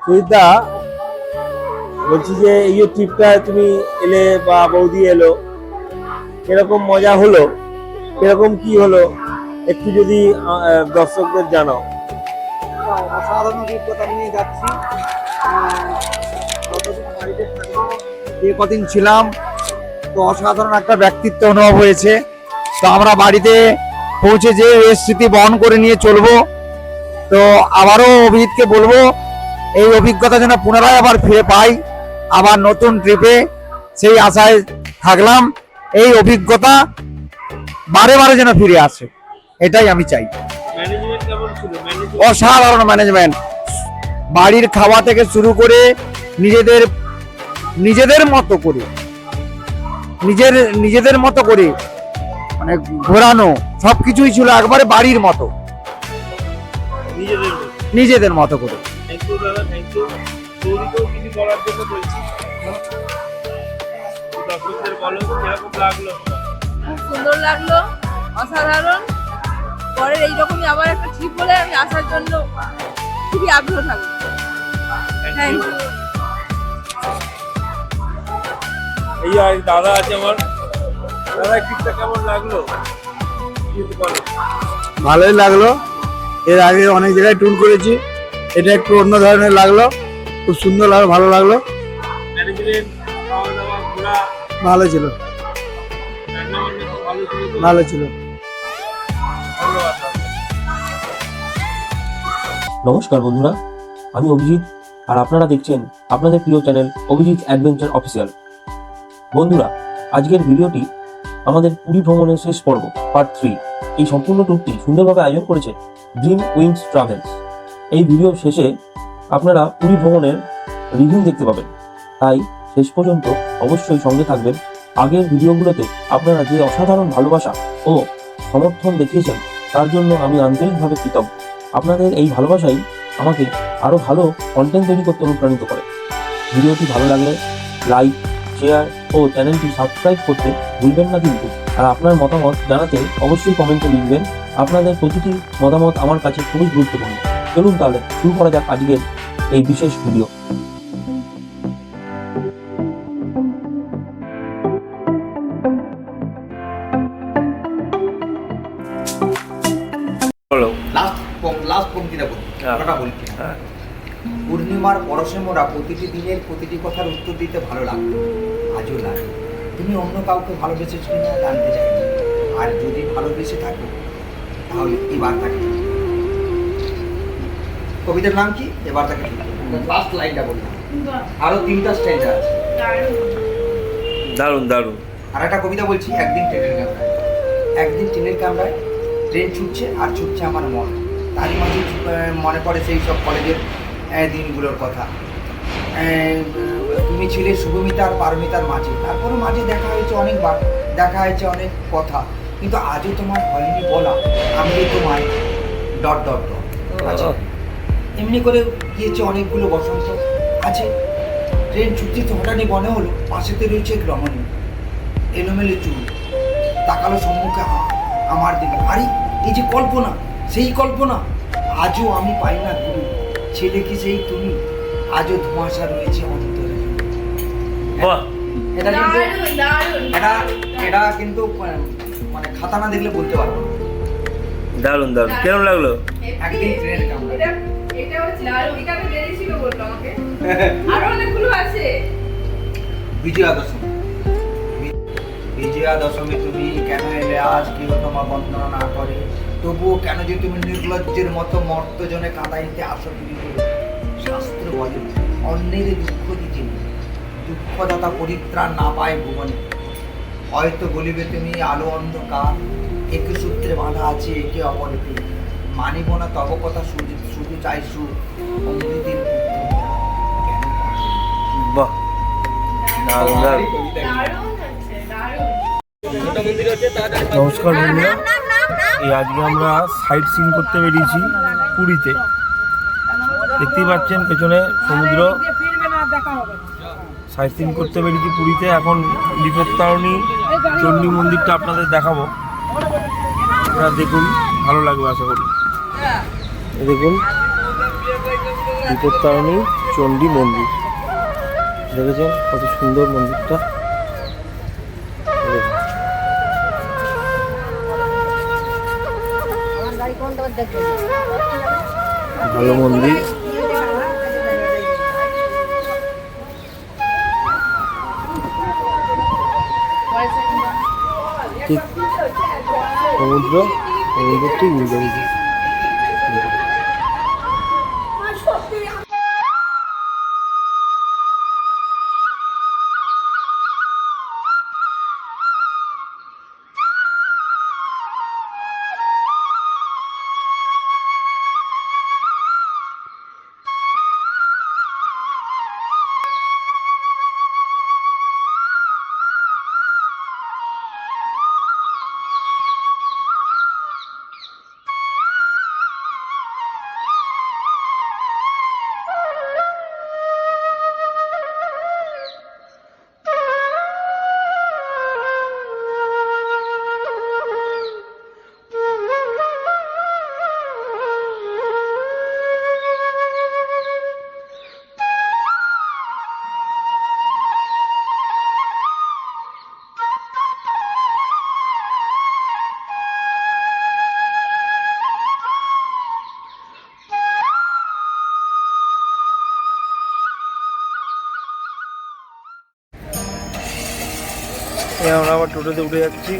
সুজিতদা, বলছি যে এই ট্রিপটা তুমি এলে বা বৌদি এলো, কিরকম মজা হলো, কিরকম কি হলো, একটু যদি দর্শকদের জানাও। অসাধারণ অভিজ্ঞতা নিয়ে যাচ্ছি। যে কদিন ছিলাম তো অসাধারণ একটা ব্যক্তিত্ব অনুভব হয়েছে। তো আমরা বাড়িতে পৌঁছে যে এই স্মৃতি বহন করে নিয়ে চলবো। তো আবারও অভিজিৎকে বলবো এই অভিজ্ঞতা যেন পুনরায় আবার ফিরে পাই, আবার নতুন ট্রিপে, সেই আশায় থাকলাম। এই অভিজ্ঞতা বারে বারে যেন ফিরে আসে, এটাই আমি চাই। অসাধারণ ম্যানেজমেন্ট, বাড়ির খাওয়া থেকে শুরু করে নিজেদের মতো করে নিজেদের মতো করে মানে ঘোরানো, সবকিছুই ছিল একবারে বাড়ির মতো, নিজেদের মতো করে। খুব সুন্দর লাগলো, অসাধারণ। পরের এইরকমই আবার একটা ট্রিপ হলে আমি আসার জন্য খুবই আগ্রহ থাকবো। Thank you. এই আর দাদা আছে আমার, দাদা ট্রিপটা কেমন লাগলো? ভালোই লাগলো, এর আগে অনেক জায়গায় ট্যুর করেছি, এটা একটু অন্য ধরনের লাগলো, খুব সুন্দর লাগলো, ভালো লাগলো। ম্যানেজমেন্ট, খাওয়া দাওয়া, ঘোরা ভালো ছিল, রান্না বান্না তো ভালো ছিল তো? ভালো ছিল। ধন্যবাদ। নমস্কার বন্ধুরা, আমি অভিজিৎ আর আপনারা দেখছেন আপনাদের প্রিয় চ্যানেল অভিজিৎ অ্যাডভেঞ্চার অফিসিয়াল। বন্ধুরা, আজকের ভিডিওটি আমাদের পুরী ভ্রমণের শেষ পর্ব পার্ট 3। এই সম্পূর্ণ ট্যুরটি সুন্দরভাবে আয়োজন করেছে ড্রিম উইংস ট্রাভেলস। এই ভিডিও শেষে আপনারা পুরী ভ্রমণের রিভিউ দেখতে পাবেন, তাই শেষ পর্যন্ত অবশ্যই সঙ্গে থাকবেন। আগের ভিডিওগুলোতে আপনারা যে অসাধারণ ভালোবাসা ও সমর্থন দেখিয়েছেন তার জন্য আমি আন্তরিকভাবে কৃতজ্ঞ। আপনাদের এই ভালোবাসাই আমাকে আরও ভালো কন্টেন্ট তৈরি করতে অনুপ্রাণিত করে। ভিডিওটি ভালো লাগলে লাইক, শেয়ার ও চ্যানেলটি সাবস্ক্রাইব করতে ভুলবেন না কিন্তু। আর আপনার মতামত জানাতে অবশ্যই কমেন্টে লিখবেন। আপনাদের প্রতিটি মতামত আমার কাছে খুবই গুরুত্বপূর্ণ। চলুন তাহলে শুরু করা যাক আজকের এই বিশেষ ভিডিও। বলো। লাস্ট পঙ্ক্তিটা বলি, ওটা বলি। পূর্ণিমার পরশে মোরা প্রতিটি দিনের প্রতিটি কথার উত্তর দিতে ভালো লাগতো, আজও লাগে। তুমি অন্য কাউকে ভালোবেসেছ কিনা জানতে চাই, আর যদি ভালোবেসে থাকো তাহলে এবার তাকে। কবিতার নাম কি? এবার তাকে। লাস্ট লাইনটা বললাম, আরো 3টা স্ট্যান্ডার আছে। দারুণ দারুণ। আর একটা কবিতা বলছি। একদিন ট্রেনের কামরায় ট্রেন ছুটছে আর ছুটছে আমার মন, তারই মাঝে মনে পড়ে সেই সব কলেজের দিনগুলোর কথা। তুমি ছিলে শুভমিতা আর পারমিতার মাঝে, তারপরে মাঝে দেখা হয়েছে অনেকবার, দেখা হয়েছে অনেক কথা, কিন্তু আজও তোমার হয়নি বলা আমি তোমায় ... আচ্ছা, এমনি করে গিয়েছে অনেকগুলো বসন্ত। আছে ট্রেন ছুটতে তো হঠাৎই মনে হলো পাশেতে রয়েছে এক রমণী, এলোমেলো চুল, তাকালো সম্মুখে আমার দিকে। আরে এই যে কল্পনা, সেই কল্পনা। আজও আমি পাই না গুরু, ছেলে কি সেই তুমি, আজও ধোঁয়াশা রয়েছে অন্তরে। এটা কিন্তু এটা কিন্তু মানে খাতা না দেখলে বলতে পারবো না। দারুণ দারুণ। কেমন লাগলো? একদিন ট্রেনের কামরা। এটা হচ্ছে লালুকে বেরিয়েছিল বললো আমাকে। আরো অনেকগুলো আছে। বিজয়া দশমী তুমি কেন এলে আজ, কেউ তোমার বন্দনা না করে, তবুও কেন যে তুমি নির্লজ্জের মতো মর্তজনে কাঁদাইতে আসো ফিরিতে। শাস্ত্র বলে অন্যের দুঃখ দিতে দুঃখদাতা পরিত্রাণ না পায় ভুবনে। হয়তো বলিবে তুমি আলো অন্ধকার, একে সূত্রে বাঁধা আছে একে অপরেতে, মানিব না তব কথা শুধু চাই সুখ অমৃতের বাহ, দারুণ দারুণ। নমস্কার বন্ধুরা, এই আজকে আমরা সাইট সিন করতে বেরিয়েছি পুরীতে। দেখতেই পাচ্ছেন পেছনে সমুদ্র। সাইট সিন করতে বেরিয়েছি পুরীতে। এখন বিপত্তারিণী চণ্ডী মন্দিরটা আপনাদের দেখাবো, আপনারা দেখুন, ভালো লাগবে আশা করি। দেখুন বিপত্তারিণী চণ্ডী মন্দির। দেখেছেন কত সুন্দর মন্দিরটা। ভালো মন্দির। ঠিক সমুদ্র ঠিক উল্টো দিকে। আমরা আবার টোটোতে উঠে যাচ্ছি।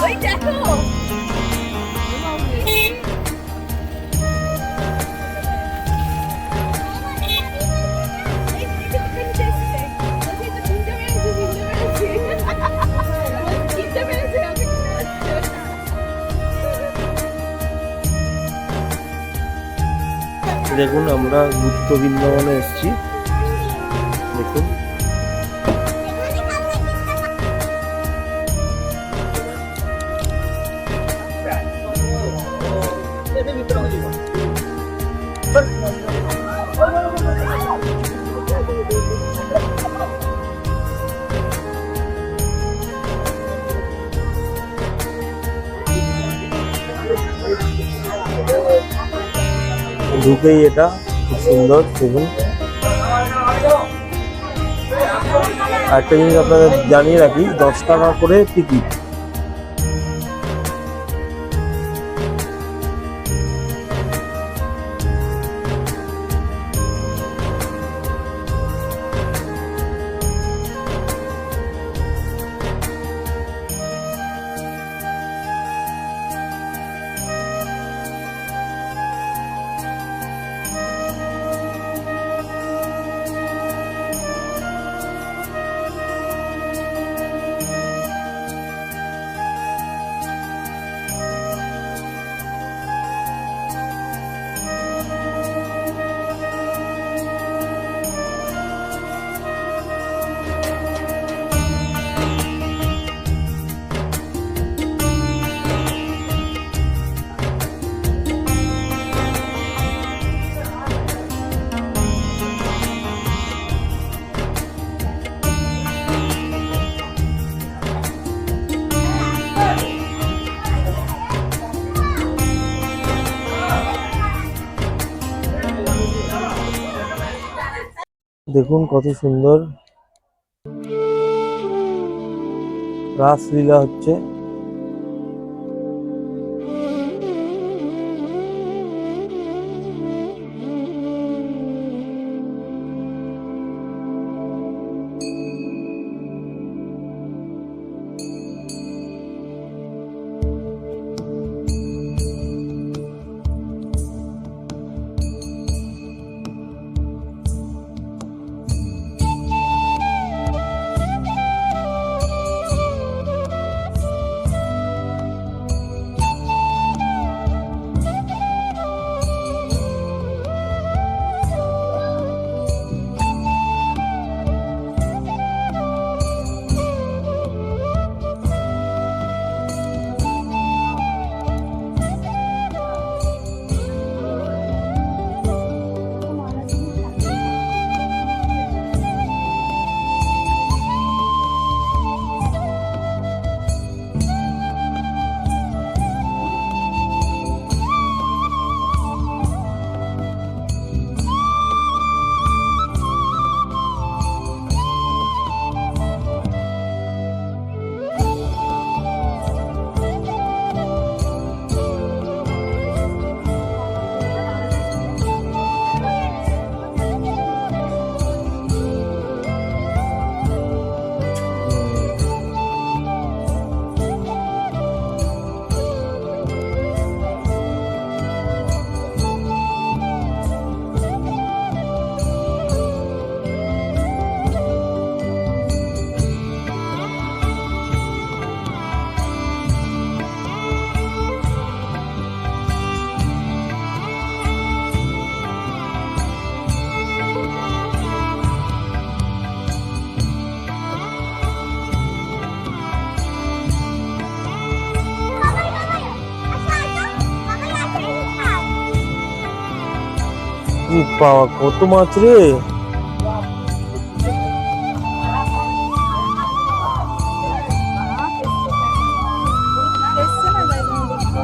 ওই দেখো দেখুন আমরা গুপ্ত বৃন্দাবনে এসেছি। দেখুন ঢুকেই এটা খুব সুন্দর। দেখুন একটা জিনিস আপনাদের জানিয়ে রাখি, 10 টাকা করে টিকিট। দেখুন কত সুন্দর রাসলীলা হচ্ছে। বাবা, কত মাছ রে! এসছে না তাই জন্য দেখতে।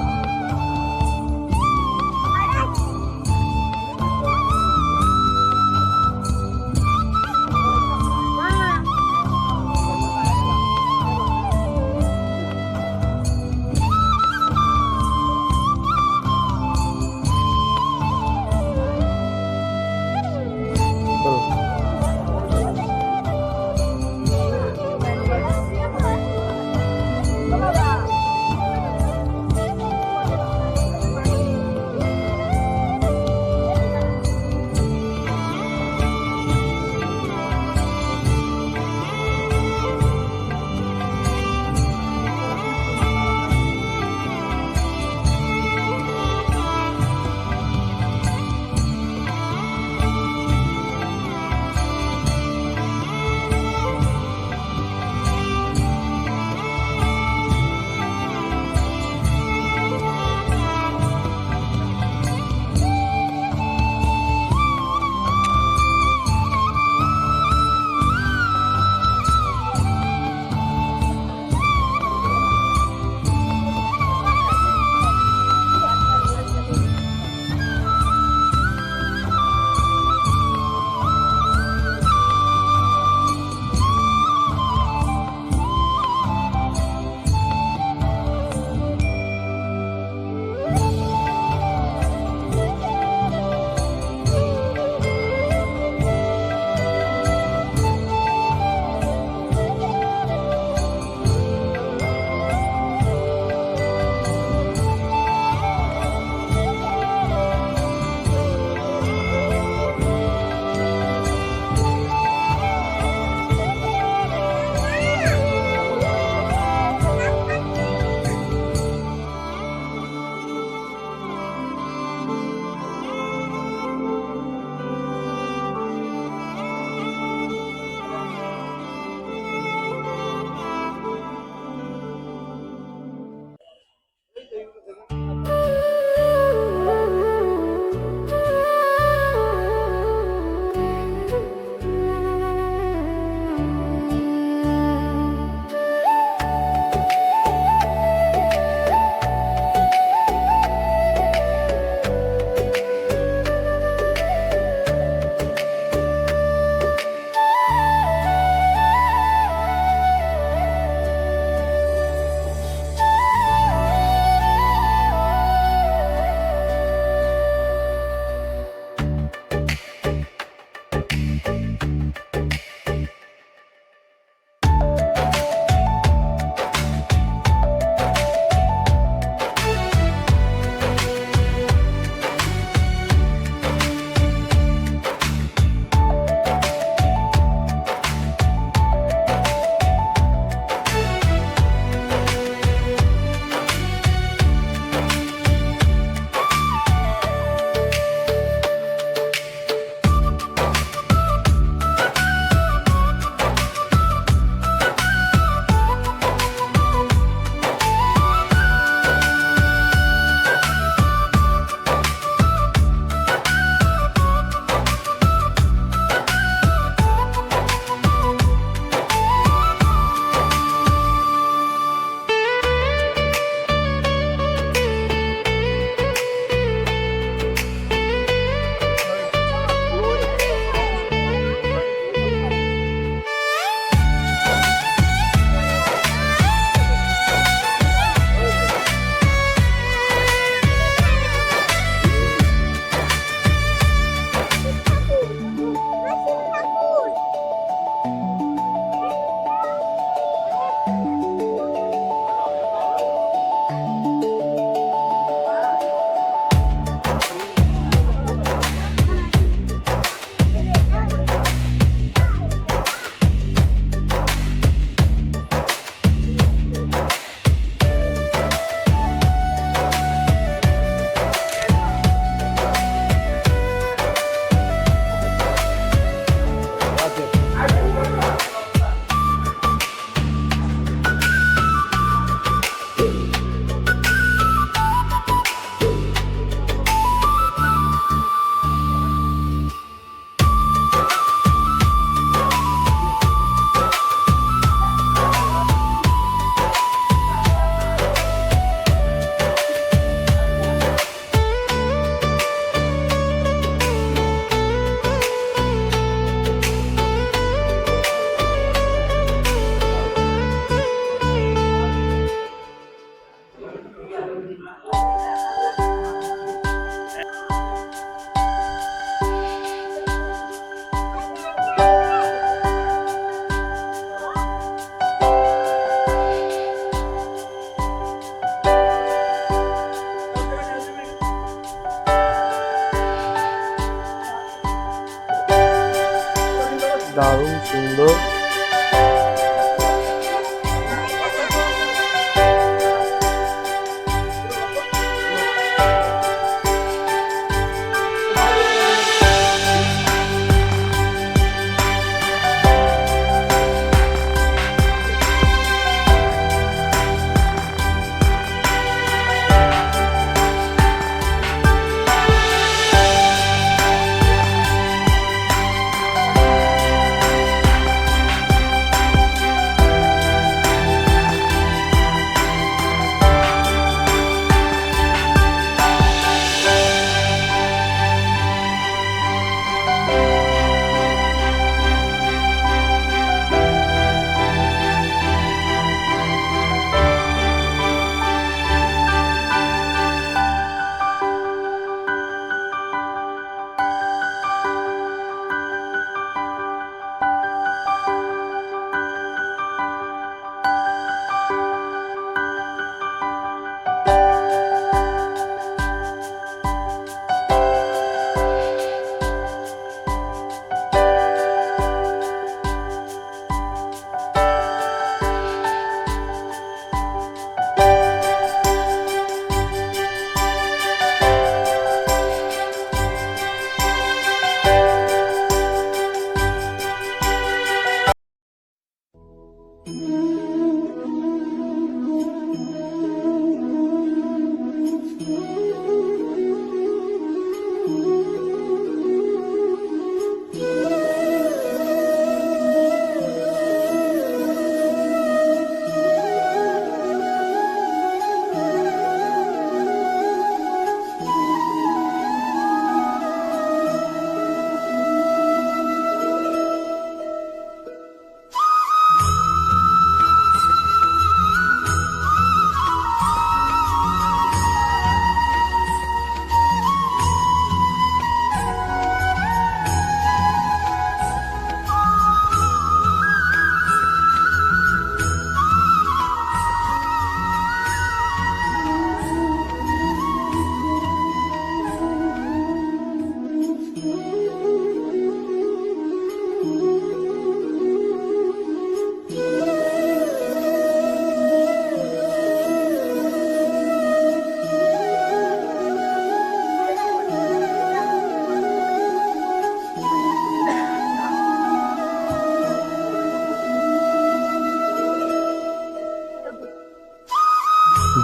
দারুণ সুন্দর।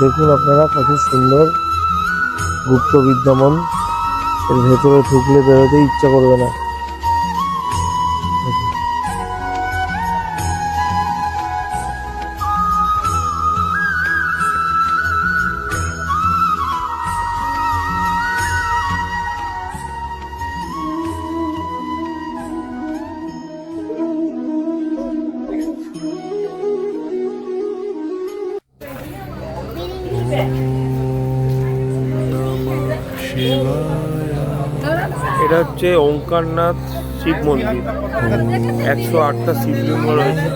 দেখুন আপনারা কত সুন্দর গুপ্ত বিদ্যমান, এর ভেতরে ঢুকলে বেরোতে ইচ্ছা করবে না। এটা হচ্ছে ওঙ্কারনাথ শিব মন্দির, 108টা শিবলিঙ্গ রয়েছে।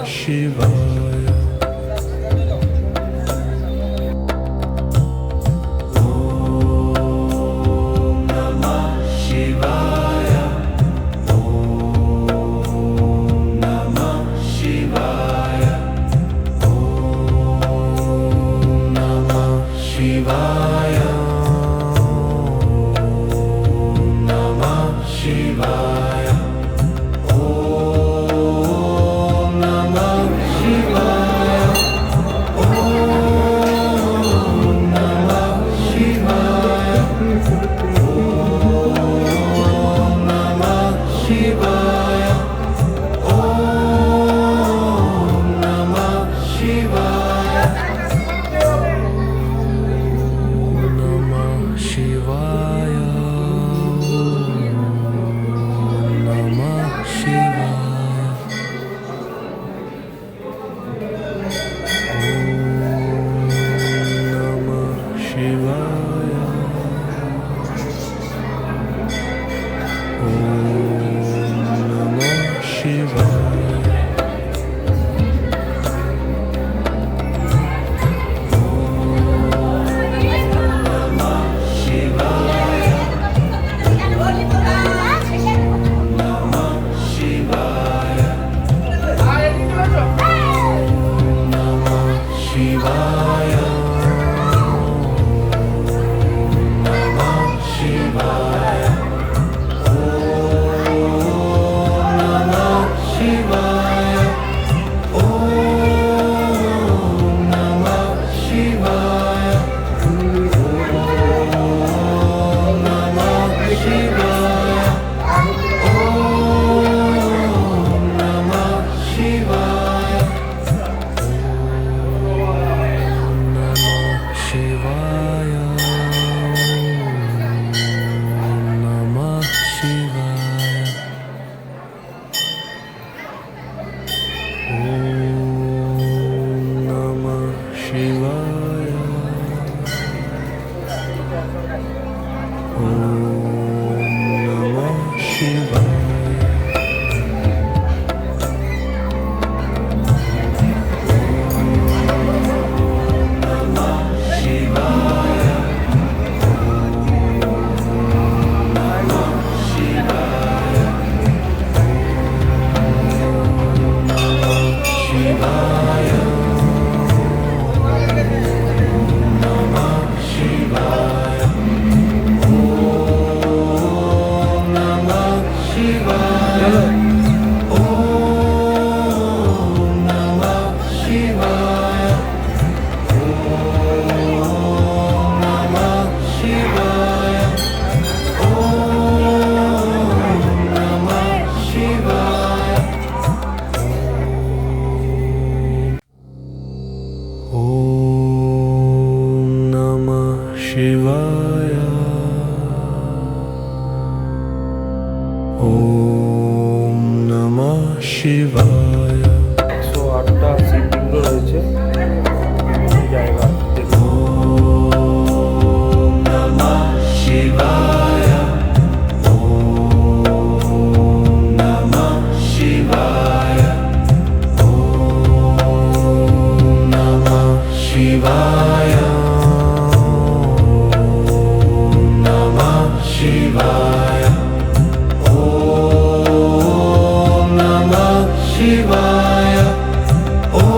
শিবায় 108টা শিবলিঙ্গ রয়েছে এই জায়গা ওম নমঃ শিবায় ওম নমঃ শিবায় ওম নমঃ শিবায় ওম নমঃ শিবায় Shivaya, Om Namah Shivaya,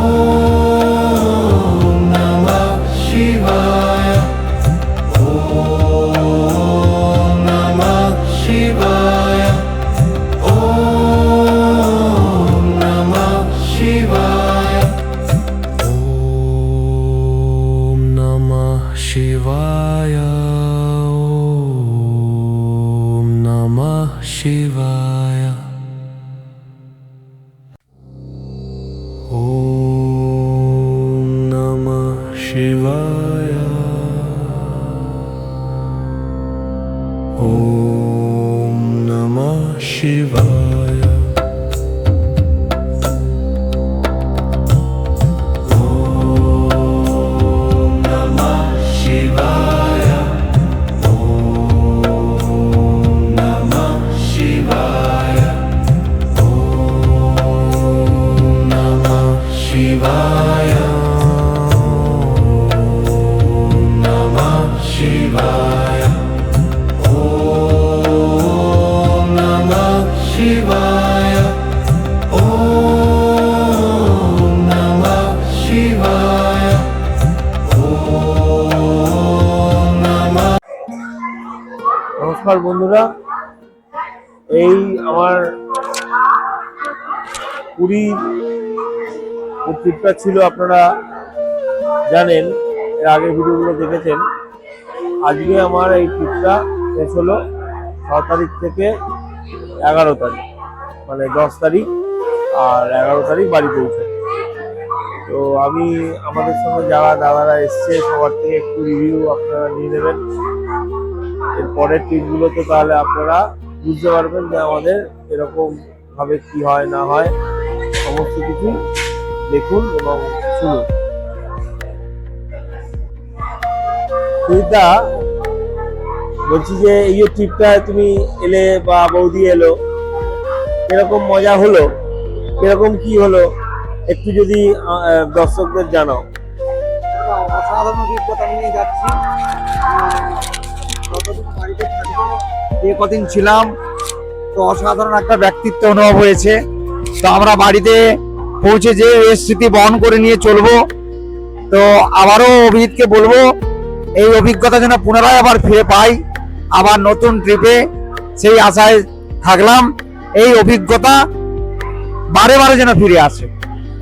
Om Namah Shivaya, Om Namah Shivaya, Om Namah Shivaya, Om Namah Shivaya. Om Namah Shivaya. Om Namah Shivaya. Om Namah Shivaya. Om Namah Shivaya. Shivaya, Om Namah Shivaya, Om Namah Shivaya, Om Namah Shivaya, Om Namah. নমস্কার বন্ধুরা, এই আমার পুরী ট্রিপটা ছিল, আপনারা জানেন, এর আগের ভিডিওগুলো দেখেছেন। আজকে আমার এই ট্রিপটা শেষ হলো 6 তারিখ থেকে 11 তারিখ, মানে 10 তারিখ আর 11 তারিখ বাড়ি পৌঁছে। তো আমি আমাদের সঙ্গে যারা দাদারা এসছে সবার থেকে একটু রিভিউ আপনারা নিয়ে নেবেন। এর পরের ট্রিপগুলোতে তাহলে আপনারা বুঝতে পারবেন যে আমাদের এরকম ভাবে কি হয় না হয়, সমস্ত কিছু দেখুন এবং শুনুন। সুজিতদা, বলছি যে এই ট্রিপটা তুমি এলে বা বৌদি এলো, কিরকম মজা হলো, কিরকম কি হলো, একটু যদি দর্শকদের জানাও। অসাধারণ অভিজ্ঞতা নিয়ে যাচ্ছি। বাড়িতে থাকবো, যে কদিন ছিলাম তো অসাধারণ একটা ব্যক্তিত্ব অনুভব হয়েছে। তো আমরা বাড়িতে পৌঁছে যে এই স্মৃতি বহন করে নিয়ে চলবো। তো আবারও অভিজিৎকে বলবো এই অভিজ্ঞতা যেন পুনরায় আবার ফিরে পাই, আবার নতুন ট্রিপে, সেই আশায় থাকলাম। এই অভিজ্ঞতা বারে বারে যেন ফিরে আসে,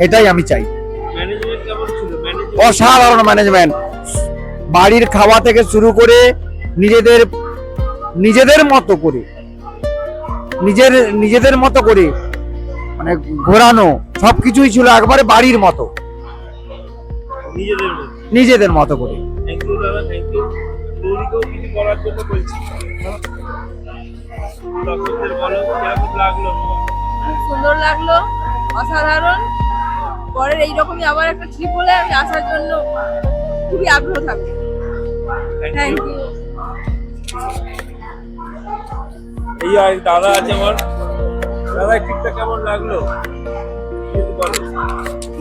এটাই আমি চাই। অসাধারণ ম্যানেজমেন্ট, বাড়ির খাওয়া থেকে শুরু করে নিজেদের মতো করে নিজেদের মতো করে মানে ঘোরানো, সবকিছুই ছিল একবারে বাড়ির মতো, নিজেদের মতো করে। খুব সুন্দর লাগলো, অসাধারণ। পরের এইরকমই আবার একটা ট্রিপ হলে আমি আসার জন্য খুবই আগ্রহ থাকবো। Thank you. এই আর দাদা আছে আমার। দাদা এই ট্রিপটা কেমন লাগলো? যদি বলো।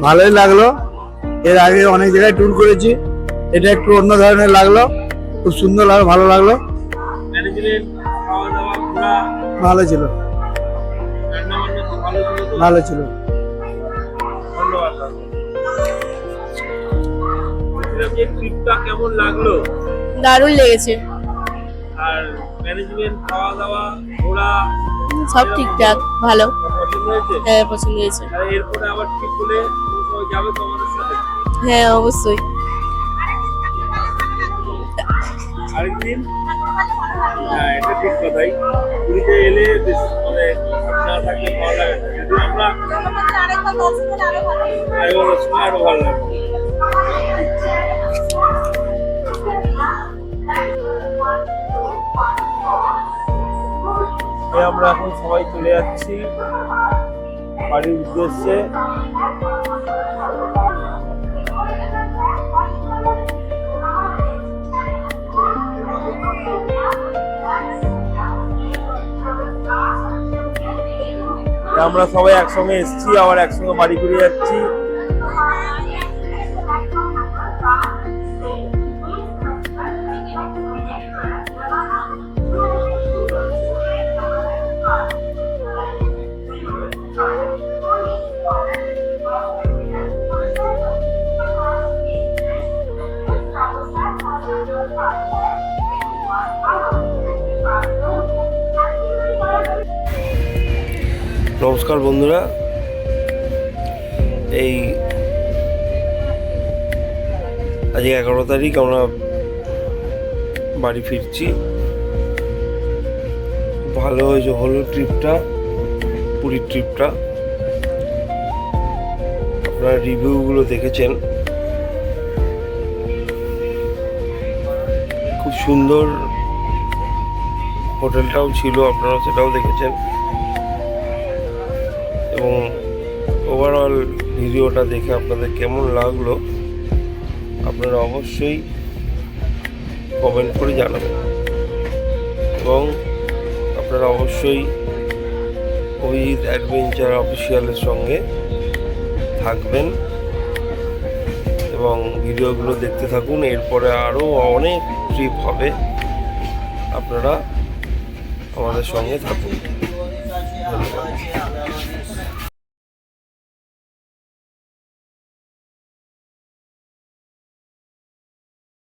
ভালোই লাগলো। এর আগে অনেক জায়গায় ট্যুর করেছি, এটা একটু অন্য ধরনের লাগলো, খুব সুন্দর লাগলো, ভালো লাগলো, ম্যানেজমেন্ট, খাওয়া দাওয়া, ঘোরা, ভালো ছিল, রান্না বান্না তো ভালো ছিল তো? ভালো ছিল। ধন্যবাদ দাদা। বলছিলাম যে ট্রিপটা কেমন লাগলো? দারুণ লেগেছে, আর ম্যানেজমেন্ট, খাওয়া দাওয়া, ঘোরা সব ঠিকঠাক, ভালো। পছন্দ হয়েছে? হ্যাঁ, পছন্দ হয়েছে। আর এরপরে আবার ট্রিপ হলে সময় যাবে তো আমাদের সাথে? হ্যাঁ, অবশ্যই। আরেকদিন? হ্যাঁ, এটা ঠিক কথাই। পুরীতে এলে বেশ মানে না থাকলে ভালো লাগে না। যদি আমরা আরেকবার আসলে আরো ভালো লাগে। আমরা এখন সবাই চলে যাচ্ছি বাড়ির উদ্দেশ্যে। আমরা সবাই একসঙ্গে এসেছি, আবার একসঙ্গে বাড়ি ফিরে যাচ্ছি। নমস্কার বন্ধুরা, এই আজ 11 তারিখ আমরা বাড়ি ফিরছি। ভালো হয়েছে হলো ট্রিপটা, পুরীর ট্রিপটা। আপনারা রিভিউগুলো দেখেছেন, খুব সুন্দর হোটেলটাও ছিল, আপনারা সেটাও দেখেছেন। এবং ওভারঅল ভিডিওটা দেখে আপনাদের কেমন লাগলো আপনারা অবশ্যই কমেন্ট করে জানাবেন, এবং আপনারা অবশ্যই অভিজিৎ অ্যাডভেঞ্চার অফিসিয়ালের সঙ্গে থাকবেন এবং ভিডিওগুলো দেখতে থাকুন। এরপরে আরও অনেক ট্রিপ হবে, আপনারা আমাদের সঙ্গে থাকুন। ধন্যবাদ।